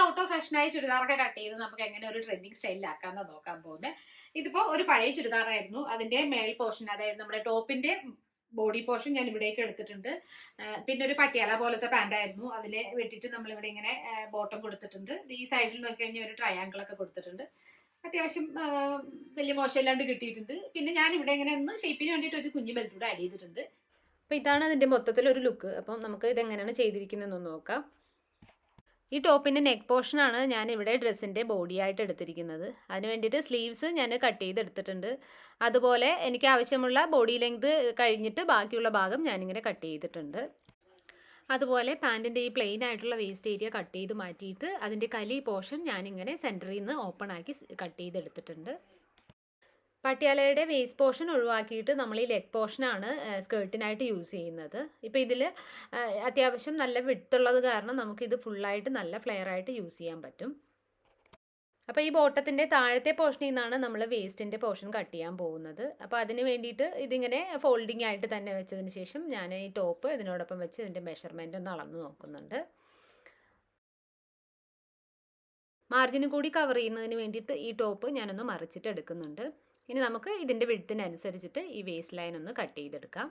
Out of ഫാഷനായ ചുരിദാറൊക്കെ cut ചെയ്ത് നമുക്ക് എങ്ങനെ ഒരു ട്രെൻഡിങ് സ്റ്റൈലിലാക്കാന്ന് നോക്കാൻ പോകുന്നത്. ഇതിപ്പോ ഒരു പഴയ ചുരിദാറായിരുന്നു. അതിന്റെ മേൽ പോർഷൻ, അതായത് നമ്മുടെ ടോപ്പിന്റെ ബോഡി പോർഷൻ ഞാൻ ഇവിടേക്ക് എടുത്തിട്ടുണ്ട്. പിന്നെ ഒരു പട്ടിയാല പോലത്തെ പാന്റ് ആയിരുന്നു, അതിലെ വെട്ടിട്ട് നമ്മൾ ഇവിടെ ഇങ്ങനെ ബോട്ടം കൊടുത്തിട്ടുണ്ട്. ഈ സൈഡിൽ നോക്കി കഴിഞ്ഞാൽ ഒരു ട്രയാങ്കിൾ ഒക്കെ കൊടുത്തിട്ടുണ്ട്. അത്യാവശ്യം വലിയ മോശമില്ലാണ്ട് കിട്ടിയിട്ടുണ്ട്. പിന്നെ ഞാൻ ഇവിടെ ഇങ്ങനെ ഒന്ന് ഷേപ്പിന് വേണ്ടിയിട്ട് ഒരു കുഞ്ഞു ബെൽറ്റ് കൂടെ ആഡ് ചെയ്തിട്ടുണ്ട്. അപ്പോൾ ഇതാണ് അതിന്റെ മൊത്തത്തിലൊരു ലുക്ക്. അപ്പം നമുക്ക് ഇതെങ്ങനെയാണ് ചെയ്തിരിക്കുന്നതെന്ന് നോക്കാം. ഈ ടോപ്പിൻ്റെ നെക്ക് പോർഷനാണ് ഞാൻ ഇവിടെ ഡ്രസ്സിൻ്റെ ബോഡി ആയിട്ട് എടുത്തിരിക്കുന്നത്. അതിന് വേണ്ടിയിട്ട് സ്ലീവ്സ് ഞാൻ കട്ട് ചെയ്തെടുത്തിട്ടുണ്ട്. അതുപോലെ എനിക്ക് ആവശ്യമുള്ള ബോഡി ലെങ്ത് കഴിഞ്ഞിട്ട് ബാക്കിയുള്ള ഭാഗം ഞാനിങ്ങനെ കട്ട് ചെയ്തിട്ടുണ്ട്. അതുപോലെ പാൻറ്റിൻ്റെ ഈ പ്ലെയിൻ ആയിട്ടുള്ള വേസ്റ്റ് ഏരിയ കട്ട് ചെയ്ത് മാറ്റിയിട്ട് അതിൻ്റെ കലി പോർഷൻ ഞാനിങ്ങനെ സെൻറ്ററിൽ നിന്ന് ഓപ്പൺ ആക്കി കട്ട് ചെയ്തെടുത്തിട്ടുണ്ട്. പട്ടിയാലയുടെ വേസ്റ്റ് പോർഷൻ ഒഴിവാക്കിയിട്ട് നമ്മൾ ഈ ലെഗ് പോർഷനാണ് സ്കേർട്ടിനായിട്ട് യൂസ് ചെയ്യുന്നത്. ഇപ്പോൾ ഇതിൽ അത്യാവശ്യം നല്ല വിഡ്ത്തുള്ളത് കാരണം നമുക്കിത് ഫുള്ളായിട്ട് നല്ല ഫ്ലെയർ ആയിട്ട് യൂസ് ചെയ്യാൻ പറ്റും. അപ്പോൾ ഈ ബോട്ടത്തിൻ്റെ താഴത്തെ പോർഷനിൽ നിന്നാണ് നമ്മൾ വേസ്റ്റിൻ്റെ പോർഷൻ കട്ട് ചെയ്യാൻ പോകുന്നത്. അപ്പോൾ അതിന് വേണ്ടിയിട്ട് ഇതിങ്ങനെ ഫോൾഡിങ് ആയിട്ട് തന്നെ വെച്ചതിന് ശേഷം ഞാൻ ഈ ടോപ്പ് ഇതിനോടൊപ്പം വെച്ച് ഇതിൻ്റെ മെഷർമെൻ്റ് ഒന്ന് അളന്ന് നോക്കുന്നുണ്ട്. മാർജിനും കൂടി കവർ ചെയ്യുന്നതിന് വേണ്ടിയിട്ട് ഈ ടോപ്പ് ഞാനൊന്ന് മറിച്ചിട്ട് എടുക്കുന്നുണ്ട്. ഇനി നമുക്ക് ഇതിൻ്റെ വിഡ്ത്തിനനുസരിച്ചിട്ട് ഈ വേസ്റ്റ് ലൈൻ ഒന്ന് കട്ട് ചെയ്തെടുക്കാം.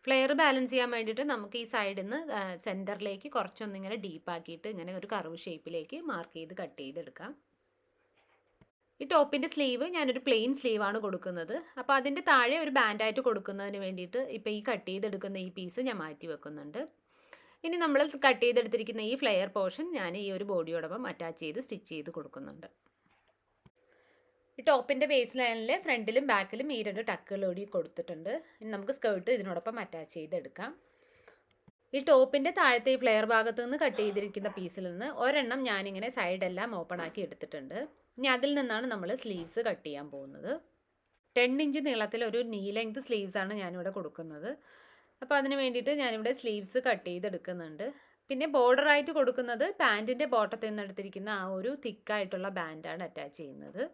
ഫ്ലെയർ ബാലൻസ് ചെയ്യാൻ വേണ്ടിയിട്ട് നമുക്ക് ഈ സൈഡിൽ നിന്ന് സെൻറ്ററിലേക്ക് കുറച്ചൊന്നിങ്ങനെ ഡീപ്പാക്കിയിട്ട് ഇങ്ങനെ ഒരു കർവ് ഷേപ്പിലേക്ക് മാർക്ക് ചെയ്ത് കട്ട് ചെയ്തെടുക്കാം. ഈ ടോപ്പിൻ്റെ സ്ലീവ് ഞാനൊരു പ്ലെയിൻ സ്ലീവാണ് കൊടുക്കുന്നത്. അപ്പോൾ അതിൻ്റെ താഴെ ഒരു ബാൻഡായിട്ട് കൊടുക്കുന്നതിന് വേണ്ടിയിട്ട് ഇപ്പോൾ ഈ കട്ട് ചെയ്തെടുക്കുന്ന ഈ പീസ് ഞാൻ മാറ്റി വെക്കുന്നുണ്ട്. ഇനി നമ്മൾ കട്ട് ചെയ്തെടുത്തിരിക്കുന്ന ഈ ഫ്ലെയർ പോർഷൻ ഞാൻ ഈ ഒരു ബോഡിയോടൊപ്പം അറ്റാച്ച് ചെയ്ത് സ്റ്റിച്ച് ചെയ്ത് കൊടുക്കുന്നുണ്ട്. ഈ ടോപ്പിൻ്റെ ബേസ് ലൈനിൽ ഫ്രണ്ടിലും ബാക്കിലും ഈ 2 ടക്കുകളോടി കൊടുത്തിട്ടുണ്ട്. ഇനി നമുക്ക് സ്കേർട്ട് ഇതിനോടൊപ്പം അറ്റാച്ച് ചെയ്തെടുക്കാം. ഈ ടോപ്പിൻ്റെ താഴത്തെ ഈ ഫ്ലെയർ ഭാഗത്ത് നിന്ന് കട്ട് ചെയ്തിരിക്കുന്ന പീസിൽ നിന്ന് ഒരെണ്ണം ഞാനിങ്ങനെ സൈഡെല്ലാം ഓപ്പൺ ആക്കി എടുത്തിട്ടുണ്ട്. ഇനി അതിൽ നിന്നാണ് നമ്മൾ സ്ലീവ്സ് കട്ട് ചെയ്യാൻ പോകുന്നത്. 10 ഇഞ്ച് നീളത്തിൽ ഒരു നീ ലെങ്ത് സ്ലീവ്സാണ് ഞാനിവിടെ കൊടുക്കുന്നത്. അപ്പോൾ അതിന് വേണ്ടിയിട്ട് ഞാനിവിടെ സ്ലീവ്സ് കട്ട് ചെയ്തെടുക്കുന്നുണ്ട്. പിന്നെ ബോർഡറായിട്ട് കൊടുക്കുന്നത് പാൻറ്റിൻ്റെ ബോട്ടത്തിൽ നിന്ന് എടുത്തിരിക്കുന്ന ആ ഒരു തിക്കായിട്ടുള്ള ബാൻഡാണ് അറ്റാച്ച് ചെയ്യുന്നത്.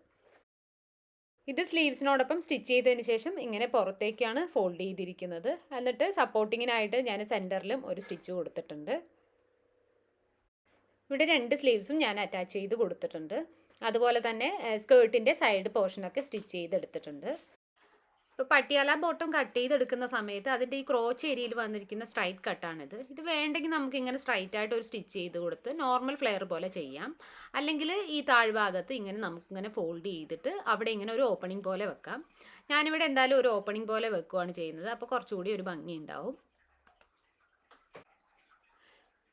ഇത് സ്ലീവ്സിനോടൊപ്പം സ്റ്റിച്ച് ചെയ്തതിന് ശേഷം ഇങ്ങനെ പുറത്തേക്കാണ് ഫോൾഡ് ചെയ്തിരിക്കുന്നത്. എന്നിട്ട് സപ്പോർട്ടിങ്ങിനായിട്ട് ഞാൻ സെൻറ്ററിലും ഒരു സ്റ്റിച്ച് കൊടുത്തിട്ടുണ്ട്. ഇവിടെ 2 സ്ലീവ്സും ഞാൻ അറ്റാച്ച് ചെയ്ത് കൊടുത്തിട്ടുണ്ട്. അതുപോലെ തന്നെ സ്കേർട്ടിൻ്റെ സൈഡ് പോർഷനൊക്കെ സ്റ്റിച്ച് ചെയ്തെടുത്തിട്ടുണ്ട്. ഇപ്പോൾ പട്ടിയാല ബോട്ടം കട്ട് ചെയ്തെടുക്കുന്ന സമയത്ത് അതിൻ്റെ ഈ ക്രോച്ച് ഏരിയയിൽ വന്നിരിക്കുന്ന സ്ട്രൈറ്റ് കട്ടാണിത്. ഇത് വേണ്ടെങ്കിൽ നമുക്ക് ഇങ്ങനെ സ്ട്രൈറ്റ് ആയിട്ട് ഒരു സ്റ്റിച്ച് ചെയ്ത് കൊടുത്ത് നോർമൽ ഫ്ലെയർ പോലെ ചെയ്യാം. അല്ലെങ്കിൽ ഈ താഴ്ഭാഗത്ത് ഇങ്ങനെ നമുക്കിങ്ങനെ ഫോൾഡ് ചെയ്തിട്ട് അവിടെ ഇങ്ങനെ ഒരു ഓപ്പണിംഗ് പോലെ വെക്കാം. ഞാനിവിടെ എന്തായാലും ഒരു ഓപ്പണിംഗ് പോലെ വെക്കുകയാണ് ചെയ്യുന്നത്. അപ്പോൾ കുറച്ചുകൂടി ഒരു ഭംഗി ഉണ്ടാവും.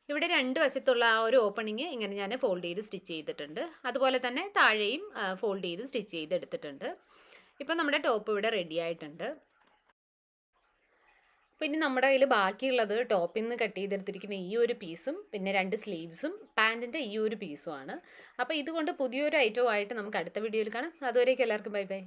ഇവിടെ 2 വശത്തുള്ള ആ ഒരു ഓപ്പണിങ് ഇങ്ങനെ ഞാൻ ഫോൾഡ് ചെയ്ത് സ്റ്റിച്ച് ചെയ്തിട്ടുണ്ട്. അതുപോലെ തന്നെ താഴെയും ഫോൾഡ് ചെയ്ത് സ്റ്റിച്ച് ചെയ്തെടുത്തിട്ടുണ്ട്. ഇപ്പോൾ നമ്മുടെ ടോപ്പ് ഇവിടെ റെഡി ആയിട്ടുണ്ട്. പിന്നെ നമ്മുടെ കയ്യിൽ ബാക്കിയുള്ളത് ടോപ്പിൽ നിന്ന് കട്ട് ചെയ്തെടുത്തിരിക്കുന്ന ഈ ഒരു പീസും പിന്നെ 2 സ്ലീവ്സും പാൻറ്റിൻ്റെ ഈ ഒരു പീസുമാണ്. അപ്പോൾ ഇതുകൊണ്ട് പുതിയൊരു ഐറ്റവുമായിട്ട് നമുക്ക് അടുത്ത വീഡിയോയിൽ കാണാം. അതുവരേക്കും എല്ലാവർക്കും ബൈ ബൈ.